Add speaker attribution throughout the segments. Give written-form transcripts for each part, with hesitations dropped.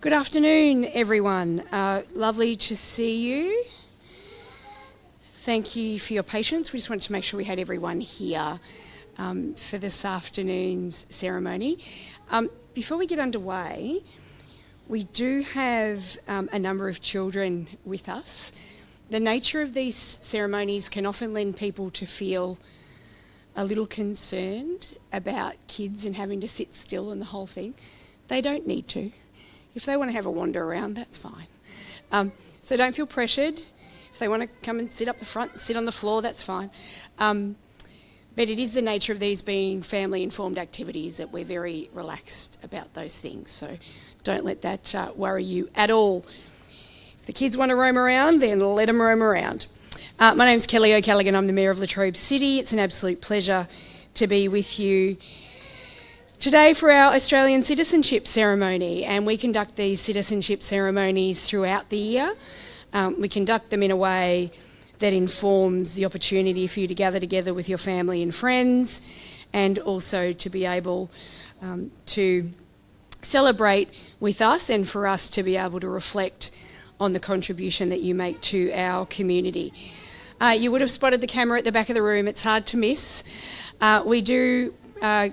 Speaker 1: Good afternoon, everyone. Lovely to see you. Thank you for your patience. We just wanted to make sure we had everyone here for this afternoon's ceremony. Before we get underway, we do have a number of children with us. The nature of these ceremonies can often lend people to feel a little concerned about kids and having to sit still and the whole thing. They don't need to. If they want to have a wander around, that's fine. So don't feel pressured. If they want to come and sit up the front, sit on the floor, that's fine. But it is the nature of these being family-informed activities that we're very relaxed about those things. So don't let that worry you at all. If the kids want to roam around, then let them roam around. My name's Kelly O'Callaghan. I'm the Mayor of Latrobe City. It's an absolute pleasure to be with you today for our Australian Citizenship ceremony, and we conduct these citizenship ceremonies throughout the year. We conduct them in a way that informs the opportunity for you to gather together with your family and friends, and also to be able to celebrate with us and for us to be able to reflect on the contribution that you make to our community. You would have spotted the camera at the back of the room. It's hard to miss. We do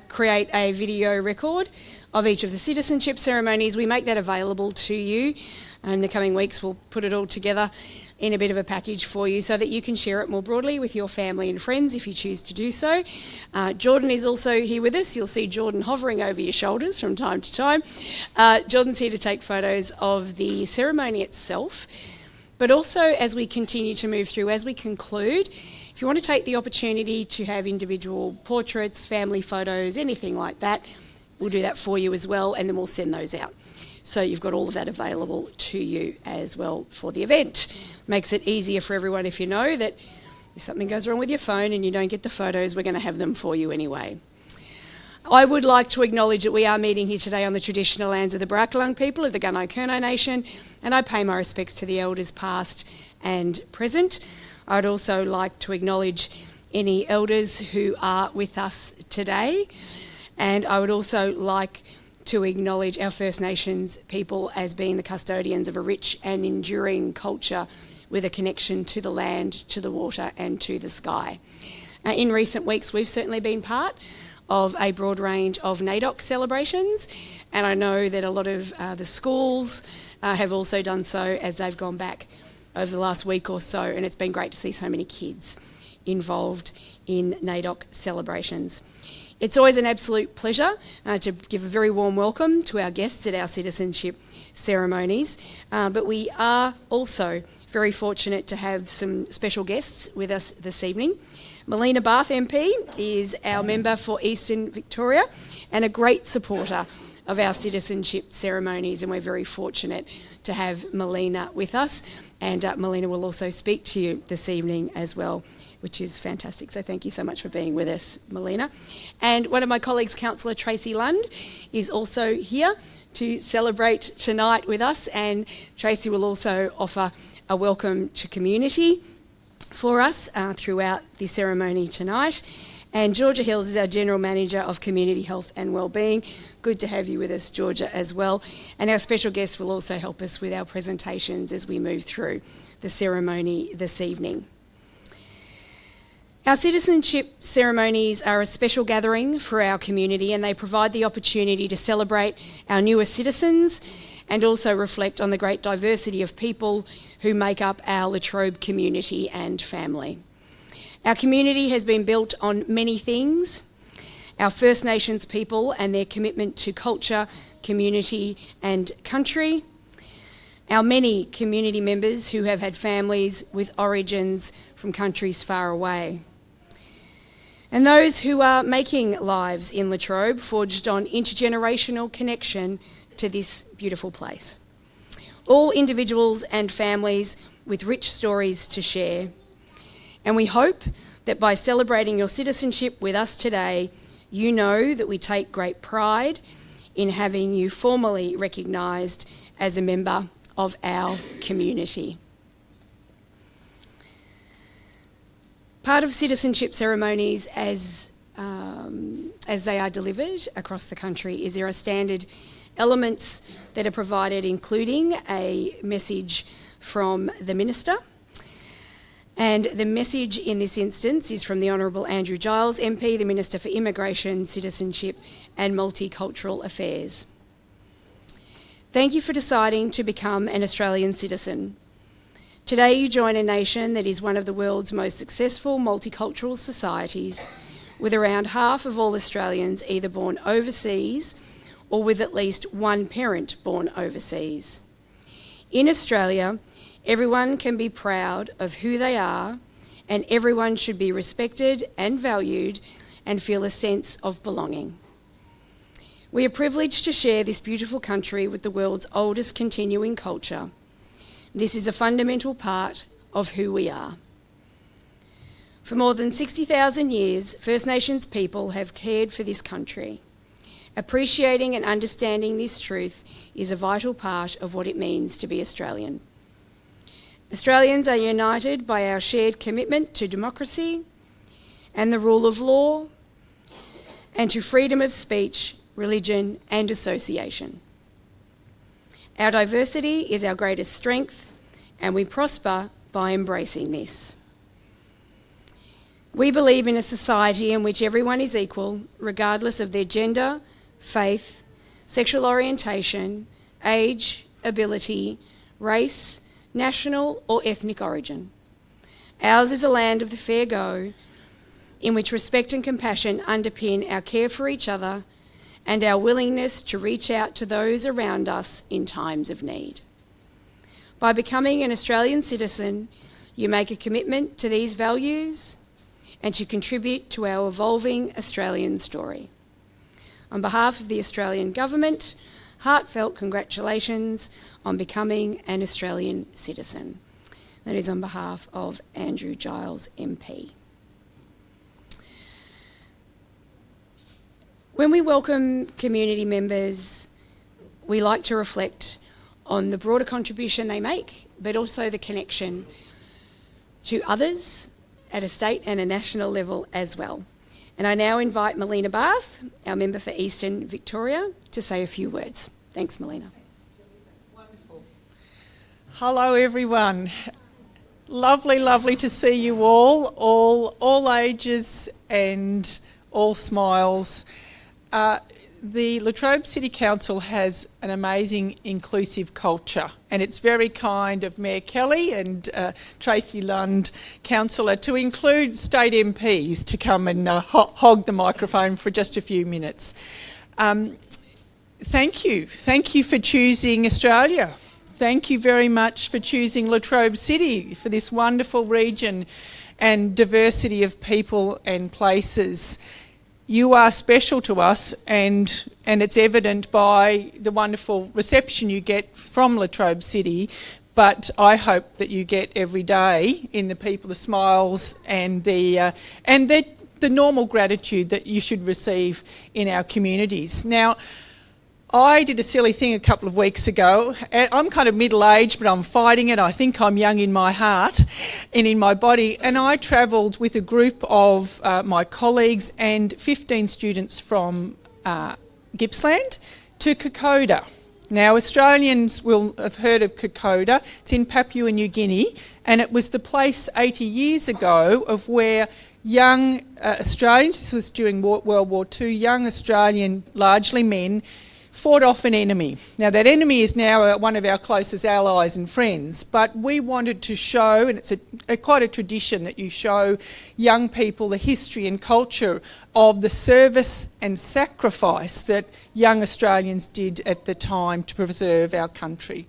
Speaker 1: create a video record of each of the citizenship ceremonies. We make that available to you. In the coming weeks, we'll put it all together in a bit of a package for you so that you can share it more broadly with your family and friends if you choose to do so. Jordan is also here with us. You'll see Jordan hovering over your shoulders from time to time. Jordan's here to take photos of the ceremony itself, but also as we continue to move through, as we conclude, if you want to take the opportunity to have individual portraits, family photos, anything like that, we'll do that for you as well, and then we'll send those out. So you've got all of that available to you as well for the event. Makes it easier for everyone if you know that if something goes wrong with your phone and you don't get the photos, we're going to have them for you anyway. I would like to acknowledge that we are meeting here today on the traditional lands of the Brakalung people of the Gunai-Kurnai Nation, and I pay my respects to the elders past and present. I'd also like to acknowledge any elders who are with us today, and I would also like to acknowledge our First Nations people as being the custodians of a rich and enduring culture with a connection to the land, to the water and to the sky. In recent weeks, we've certainly been part of a broad range of NAIDOC celebrations, and I know that a lot of the schools have also done so as they've gone back over the last week or so, and it's been great to see so many kids involved in NAIDOC celebrations. It's always an absolute pleasure to give a very warm welcome to our guests at our citizenship ceremonies, but we are also very fortunate to have some special guests with us this evening. Melina Barth MP is our member for Eastern Victoria and a great supporter of our citizenship ceremonies, and we're very fortunate to have Melina with us, and Melina will also speak to you this evening as well, which is fantastic. So thank you so much for being with us, Melina. And one of my colleagues, Councillor Tracy Lund, is also here to celebrate tonight with us, and Tracy will also offer a welcome to community for us throughout the ceremony tonight. And Georgia Hills is our General Manager of Community Health and Wellbeing. Good to have you with us, Georgia, as well. And our special guest will also help us with our presentations as we move through the ceremony this evening. Our citizenship ceremonies are a special gathering for our community, and they provide the opportunity to celebrate our newest citizens and also reflect on the great diversity of people who make up our Latrobe community and family. Our community has been built on many things: our First Nations people and their commitment to culture, community and country, our many community members who have had families with origins from countries far away, and those who are making lives in Latrobe forged on intergenerational connection to this beautiful place. All individuals and families with rich stories to share. And we hope that by celebrating your citizenship with us today, you know that we take great pride in having you formally recognised as a member of our community. Part of citizenship ceremonies, as as they are delivered across the country is there are standard elements that are provided, including a message from the Minister. And the message in this instance is from the Honourable Andrew Giles MP, the Minister for Immigration, Citizenship and Multicultural Affairs. Thank you for deciding to become an Australian citizen. Today you join a nation that is one of the world's most successful multicultural societies, with around half of all Australians either born overseas or with at least one parent born overseas. In Australia, everyone can be proud of who they are, and everyone should be respected and valued and feel a sense of belonging. We are privileged to share this beautiful country with the world's oldest continuing culture. This is a fundamental part of who we are. For more than 60,000 years, First Nations people have cared for this country. Appreciating and understanding this truth is a vital part of what it means to be Australian. Australians are united by our shared commitment to democracy and the rule of law, and to freedom of speech, religion and association. Our diversity is our greatest strength, and we prosper by embracing this. We believe in a society in which everyone is equal, regardless of their gender, faith, sexual orientation, age, ability, race, national or ethnic origin. Ours is a land of the fair go, in which respect and compassion underpin our care for each other and our willingness to reach out to those around us in times of need. By becoming an Australian citizen, you make a commitment to these values and to contribute to our evolving Australian story. On behalf of the Australian Government, heartfelt congratulations on becoming an Australian citizen. That is on behalf of Andrew Giles MP. When we welcome community members, we like to reflect on the broader contribution they make, but also the connection to others at a state and a national level as well. And I now invite Melina Barth, our member for Eastern Victoria, to say a few words. Thanks, Melina.
Speaker 2: That's wonderful. Hello, everyone. Lovely to see you all ages and all smiles. The Latrobe City Council has an amazing inclusive culture, and it's very kind of Mayor Kelly and Tracy Lund, Councillor, to include state MPs to come and hog the microphone for just a few minutes. Thank you for choosing Australia. Thank you very much for choosing Latrobe City for this wonderful region and diversity of people and places. You are special to us, and it's evident by the wonderful reception you get from Latrobe City, but I hope that you get every day in the people, the smiles and the normal gratitude that you should receive in our communities. Now, I did a silly thing a couple of weeks ago. I'm kind of middle-aged, but I'm fighting it. I think I'm young in my heart and in my body. And I travelled with a group of my colleagues and 15 students from Gippsland to Kokoda. Now, Australians will have heard of Kokoda. It's in Papua New Guinea, and it was the place 80 years ago of where young Australians, this was during World War II, young Australian, largely men, fought off an enemy. Now that enemy is now one of our closest allies and friends, but we wanted to show, and it's quite a tradition that you show young people the history and culture of the service and sacrifice that young Australians did at the time to preserve our country.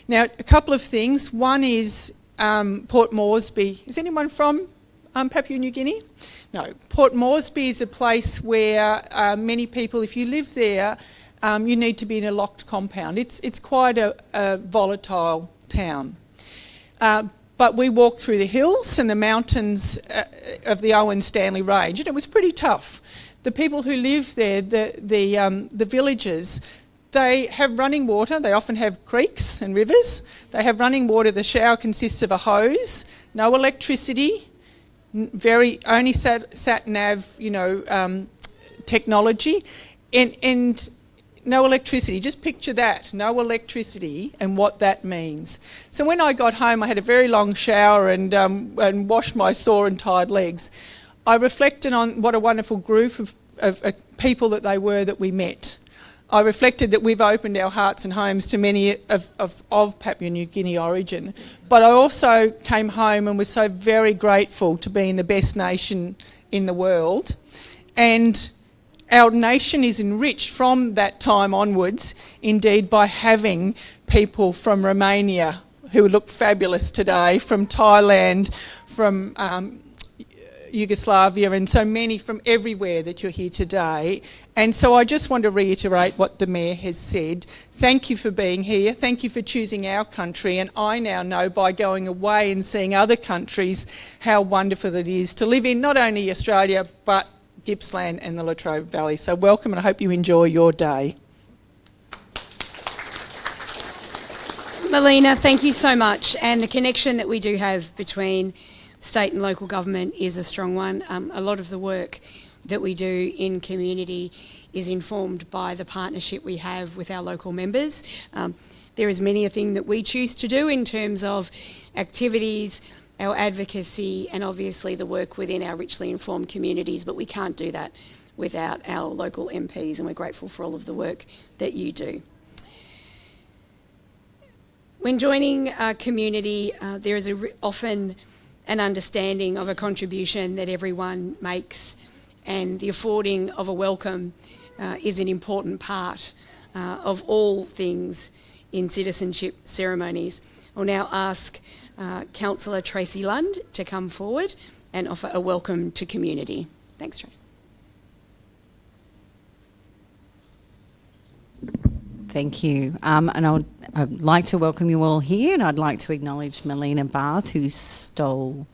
Speaker 2: Now, a couple of things. One is Port Moresby. Is anyone from Papua New Guinea? No. Port Moresby is a place where many people, if you live there, you need to be in a locked compound. It's quite a volatile town. But we walked through the hills and the mountains of the Owen Stanley Range, and it was pretty tough. The people who live there, the villagers, they have running water. They often have creeks and rivers. They have running water. The shower consists of a hose, no electricity, only sat nav, technology, and no electricity. Just picture that, no electricity, and what that means. So when I got home, I had a very long shower and washed my sore and tired legs. I reflected on what a wonderful group of people that they were that we met. I reflected that we've opened our hearts and homes to many of Papua New Guinea origin. But I also came home and was so very grateful to be in the best nation in the world. And our nation is enriched from that time onwards, indeed, by having people from Romania who look fabulous today, from Thailand, from Yugoslavia, and so many from everywhere that you're here today. And so I just want to reiterate what the Mayor has said. Thank you for being here. Thank you for choosing our country. And I now know by going away and seeing other countries how wonderful it is to live in not only Australia but Gippsland and the Latrobe Valley. So welcome, and I hope you enjoy your day.
Speaker 1: Melina, thank you so much. And the connection that we do have between state and local government is a strong one. A lot of the work that we do in community is informed by the partnership we have with our local members. There is many a thing that we choose to do in terms of activities, our advocacy, and obviously the work within our richly informed communities, but we can't do that without our local MPs, and we're grateful for all of the work that you do. When joining a community, there is often an understanding of a contribution that everyone makes, and the affording of a welcome is an important part of all things in citizenship ceremonies. I'll now ask Councillor Tracy Lund to come forward and offer a welcome to community. Thanks, Tracy.
Speaker 3: Thank you. And I'd like to welcome you all here, and I'd like to acknowledge Melina Barth, who stole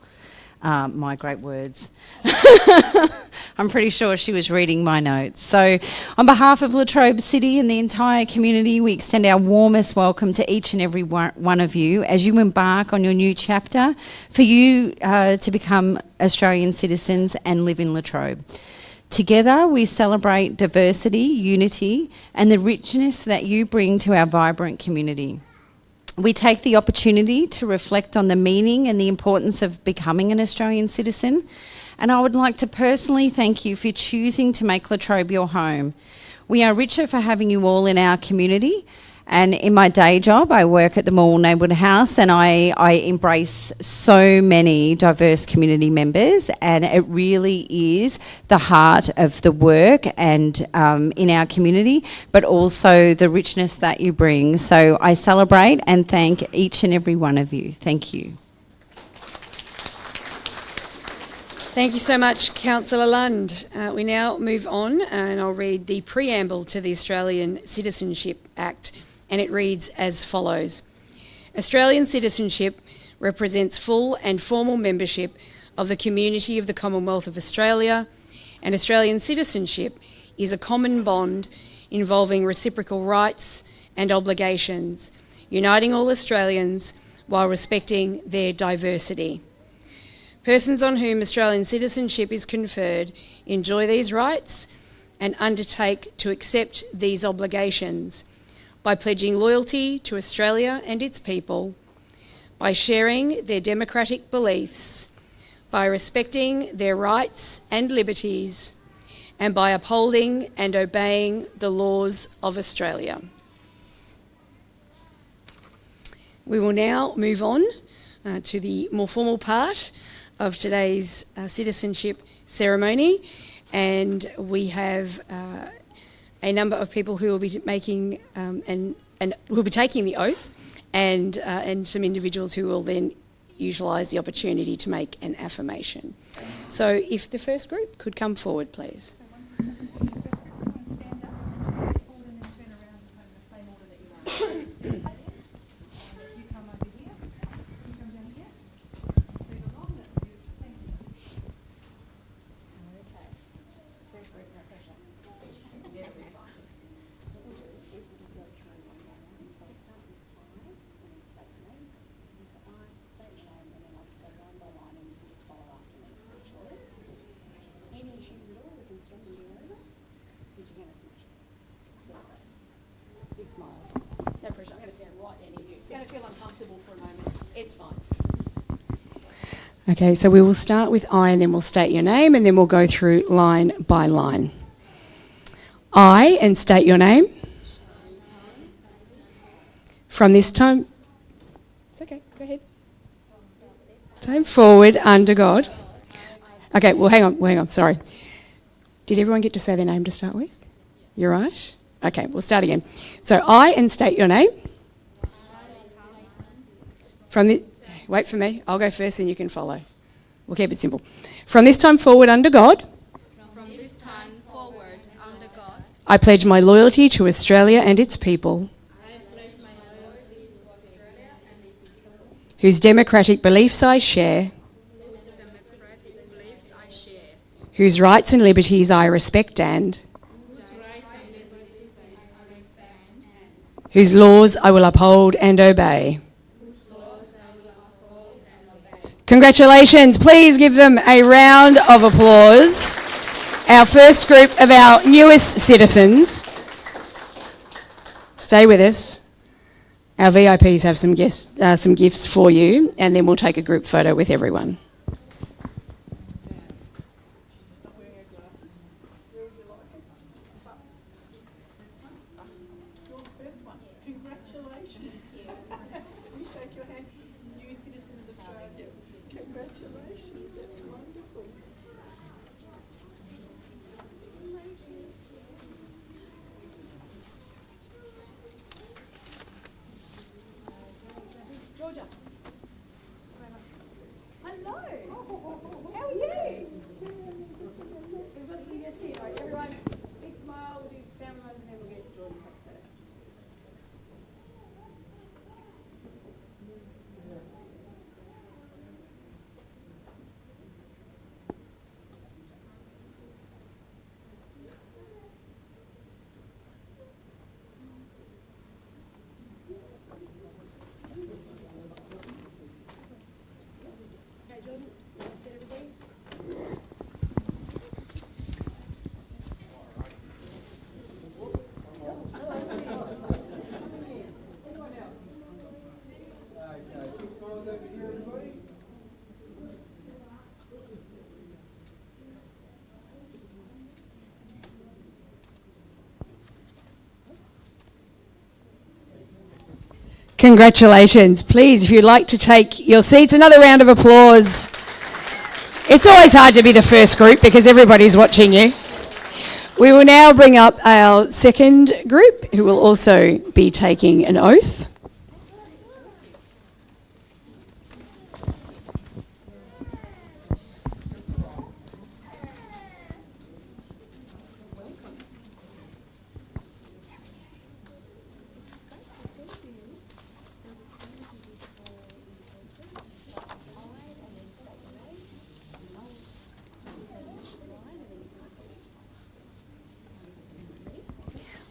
Speaker 3: my great words. I'm pretty sure she was reading my notes. So on behalf of Latrobe City and the entire community, we extend our warmest welcome to each and every one of you as you embark on your new chapter for you to become Australian citizens and live in Latrobe. Together, we celebrate diversity, unity, and the richness that you bring to our vibrant community. We take the opportunity to reflect on the meaning and the importance of becoming an Australian citizen, and I would like to personally thank you for choosing to make Latrobe your home. We are richer for having you all in our community, and in my day job, I work at the Mall Neighbourhood House, and I embrace so many diverse community members, and it really is the heart of the work and in our community, but also the richness that you bring. So I celebrate and thank each and every one of you. Thank you.
Speaker 1: Thank you so much, Councillor Lund. We now move on, and I'll read the preamble to the Australian Citizenship Act, and it reads as follows. Australian citizenship represents full and formal membership of the community of the Commonwealth of Australia, and Australian citizenship is a common bond involving reciprocal rights and obligations, uniting all Australians while respecting their diversity. Persons on whom Australian citizenship is conferred enjoy these rights and undertake to accept these obligations by pledging loyalty to Australia and its people, by sharing their democratic beliefs, by respecting their rights and liberties, and by upholding and obeying the laws of Australia. We will now move on to the more formal part of today's citizenship ceremony, and we have a number of people who will be making and will be taking the oath, and some individuals who will then utilise the opportunity to make an affirmation. So if the first group could come forward, please. Any issues at all, we can stop and go over. Big smiles. No pressure. I'm going to stand right near you. It's going to feel uncomfortable for a moment. It's fine. Okay, so we will start with I and then we'll state your name and then we'll go through line by line. I, and state your name. From this time... It's okay, go ahead. Time forward under God. Okay, well, hang on, sorry. Did everyone get to say their name to start with? You're right? Okay, we'll start again. So I, and state your name. Wait for me, I'll go first and you can follow. We'll keep it simple. From this time forward under God.
Speaker 4: From this time forward under God.
Speaker 1: I pledge my loyalty to Australia and its people.
Speaker 4: I pledge my loyalty to Australia and its people.
Speaker 1: Whose democratic beliefs I share.
Speaker 4: Whose democratic beliefs I share.
Speaker 1: Whose rights and liberties I respect and. Whose laws I will uphold and obey. Congratulations. Please give them a round of applause. Our first group of our newest citizens. Stay with us. Our VIPs have some gifts for you, and then we'll take a group photo with everyone.
Speaker 2: Congratulations, that's wonderful. Georgia. Hello. How are you? We've got some guests here. Right, everyone, big smile, we'll do family ones and then we'll get Georgia to take a photo. Congratulations. Please, if you'd like to take your seats, another round of applause. It's always hard to be the first group because everybody's watching you. We will now bring up our second group who will also be taking an oath.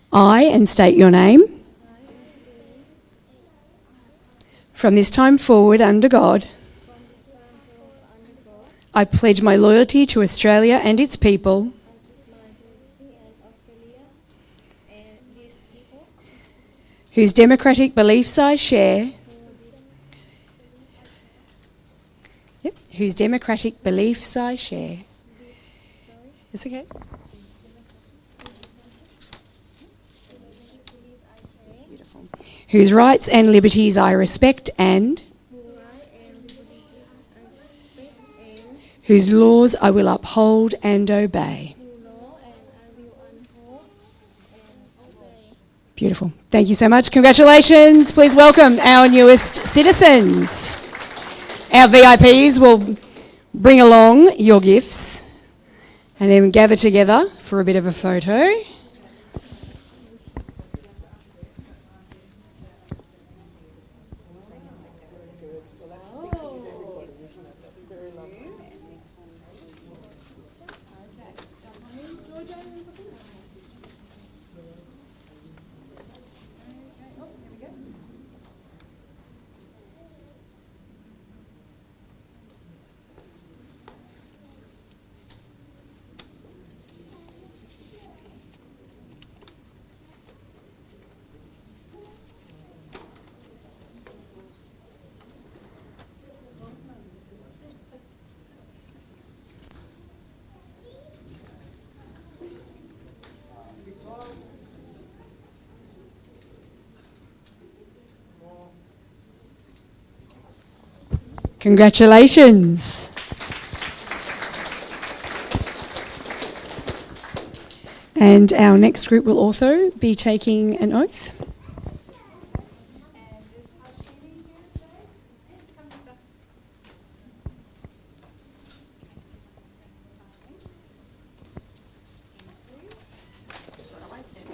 Speaker 2: I, and state your name. From this time forward, under God, I pledge my loyalty to Australia and its people. Whose democratic beliefs I share. Whose democratic beliefs I share. It's okay. Beautiful. Whose rights and liberties I respect and whose laws I will uphold and obey. Beautiful. Thank you so much. Congratulations. Please welcome our newest citizens. Our VIPs will bring along your gifts and then gather together for a bit of a photo.
Speaker 1: Congratulations. And our next group will also be taking an oath.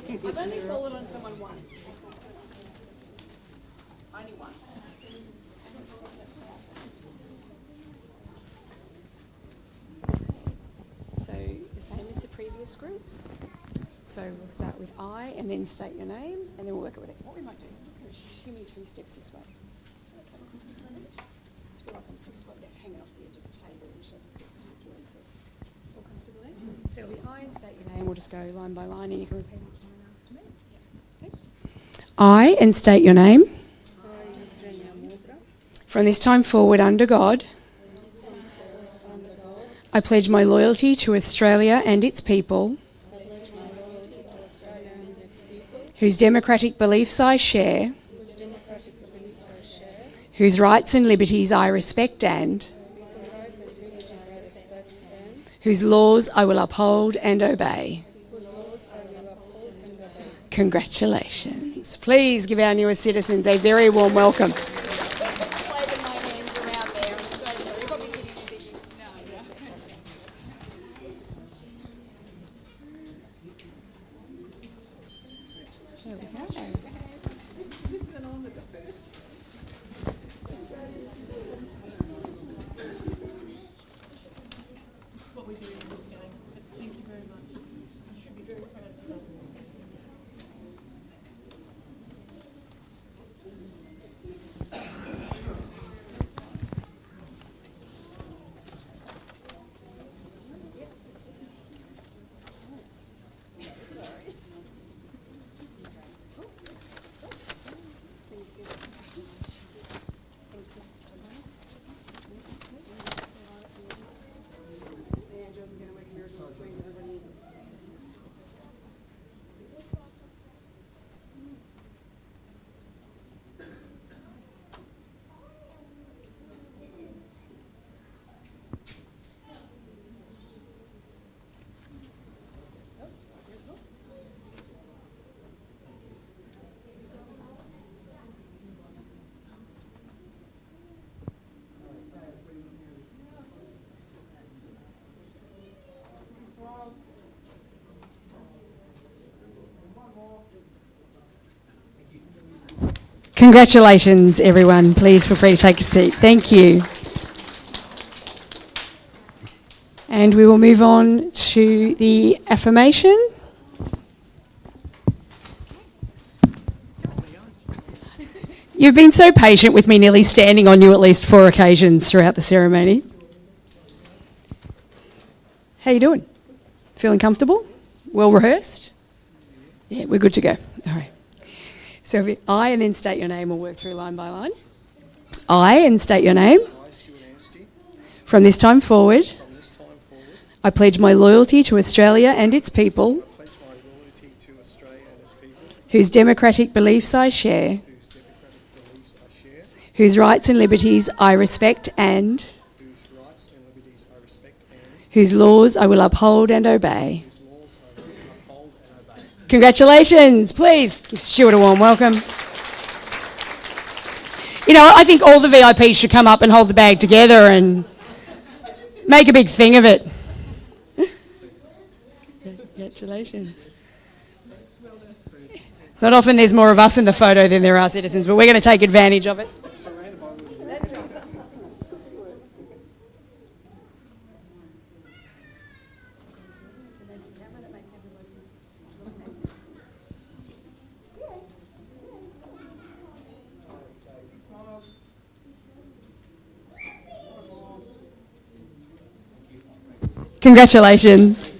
Speaker 1: I've only fallen on someone once. Only once. So the same as the previous groups. So we'll start with I and then state your name and then we'll work it with it. What we might do, I'm just going to shimmy 2 steps this way. I feel like I'm sort of like that hanging off the edge of the table, which doesn't feel particularly good. All comfortable there? So it'll be I and state your name. We'll just go line by line and you can repeat each line after me. Okay. I and state your name. From this time forward, under God, I pledge my loyalty to Australia and its people, whose democratic beliefs I share, whose rights and liberties I respect and whose laws I will uphold and obey. Congratulations. Please give our newest citizens a very warm welcome. Congratulations, everyone. Please feel free to take a seat. Thank you. And we will move on to the affirmation. You've been so patient with me nearly standing on you at least 4 occasions throughout the ceremony. How you doing? Feeling comfortable? Well rehearsed? Yeah, we're good to go. All right. So if I and then state your name, we'll work through line by line. I and state your name. From this time forward, I pledge my loyalty to Australia and its people, whose democratic beliefs I share, whose rights and liberties I respect and whose laws I will uphold and obey. Congratulations. Please give Stuart a warm welcome. You know, I think all the VIPs should come up and hold the bag together and make a big thing of it. Congratulations. It's not often there's more of us in the photo than there are citizens, but we're going to take advantage of it. Congratulations.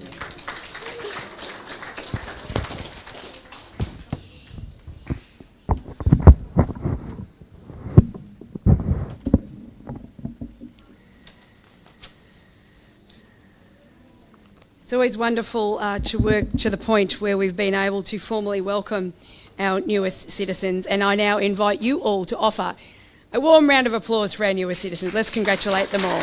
Speaker 1: It's always wonderful to work to the point where we've been able to formally welcome our newest citizens, and I now invite you all to offer A warm round of applause for our newer citizens. Let's congratulate them all.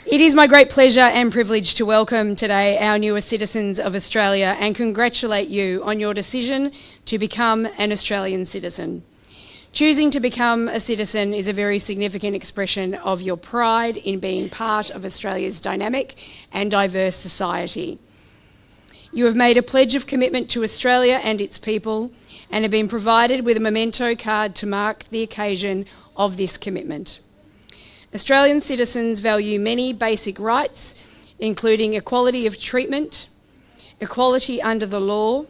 Speaker 1: It is my great pleasure and privilege to welcome today our newer citizens of Australia and congratulate you on your decision to become an Australian citizen. Choosing to become a citizen is a very significant expression of your pride in being part of Australia's dynamic and diverse society. You have made a pledge of commitment to Australia and its people and have been provided with a memento card to mark the occasion of this commitment. Australian citizens value many basic rights, including equality of treatment, equality under the law,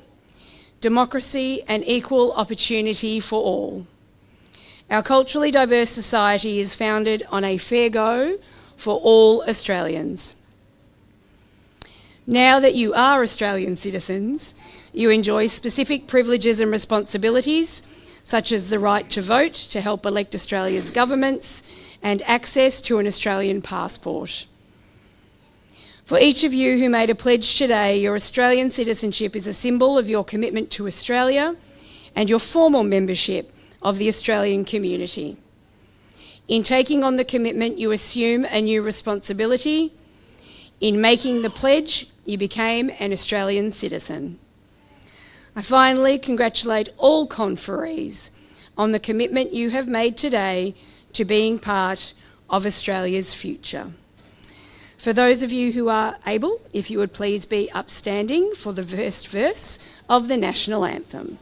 Speaker 1: democracy and equal opportunity for all. Our culturally diverse society is founded on a fair go for all Australians. Now that you are Australian citizens, you enjoy specific privileges and responsibilities, such as the right to vote to help elect Australia's governments and access to an Australian passport. For each of you who made a pledge today, your Australian citizenship is a symbol of your commitment to Australia and your formal membership of the Australian community. In taking on the commitment, you assume a new responsibility. In making the pledge, you became an Australian citizen. I finally congratulate all conferees on the commitment you have made today to being part of Australia's future. For those of you who are able, if you would please be upstanding for the first verse of the National Anthem.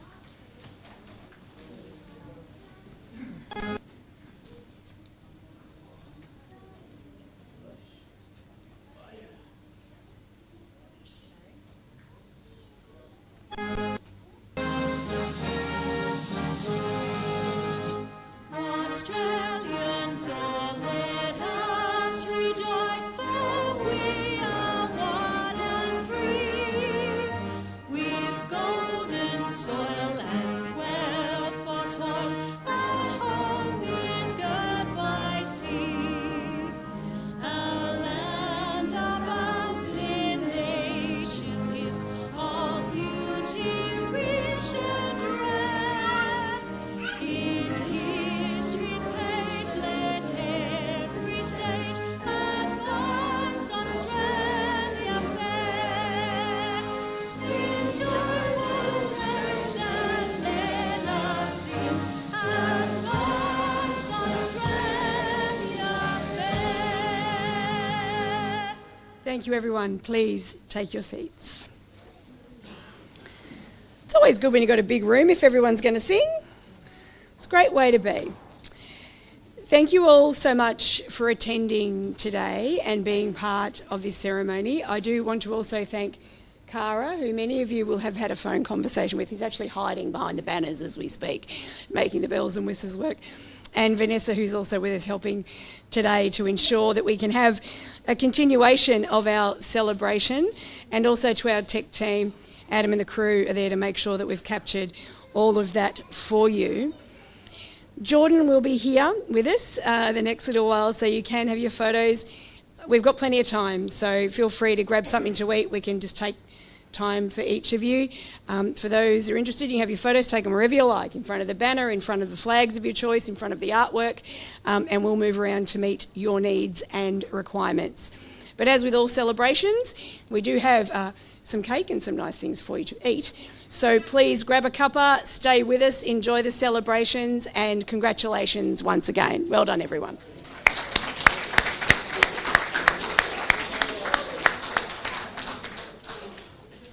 Speaker 5: Australians, oh, let us rejoice, for we are one and free. We've golden soil and wealth for toil. Our home is girt by sea. Our land abounds in nature's gifts of beauty, rich and rare. In history's page, let every stage advance Australia fair. In joyful strains that let us sing, advance Australia fair.
Speaker 1: Thank you, everyone. Please take your seats. It's always good when you've got a big room if everyone's going to sing. It's a great way to be. Thank you all so much for attending today and being part of this ceremony. I do want to also thank Cara, who many of you will have had a phone conversation with. He's actually hiding behind the banners as we speak, making the bells and whistles work. And Vanessa, who's also with us helping today to ensure that we can have a continuation of our celebration, and also to our tech team. Adam and the crew are there to make sure that we've captured all of that for you. Jordan will be here with us the next little while, so you can have your photos. We've got plenty of time, so feel free to grab something to eat. We can just take time for each of you. For those who are interested, you can have your photos taken wherever you like, in front of the banner, in front of the flags of your choice, in front of the artwork, and we'll move around to meet your needs and requirements. But as with all celebrations, we do have some cake and some nice things for you to eat. So please grab a cuppa, stay with us, enjoy the celebrations, and congratulations once again. Well done, everyone.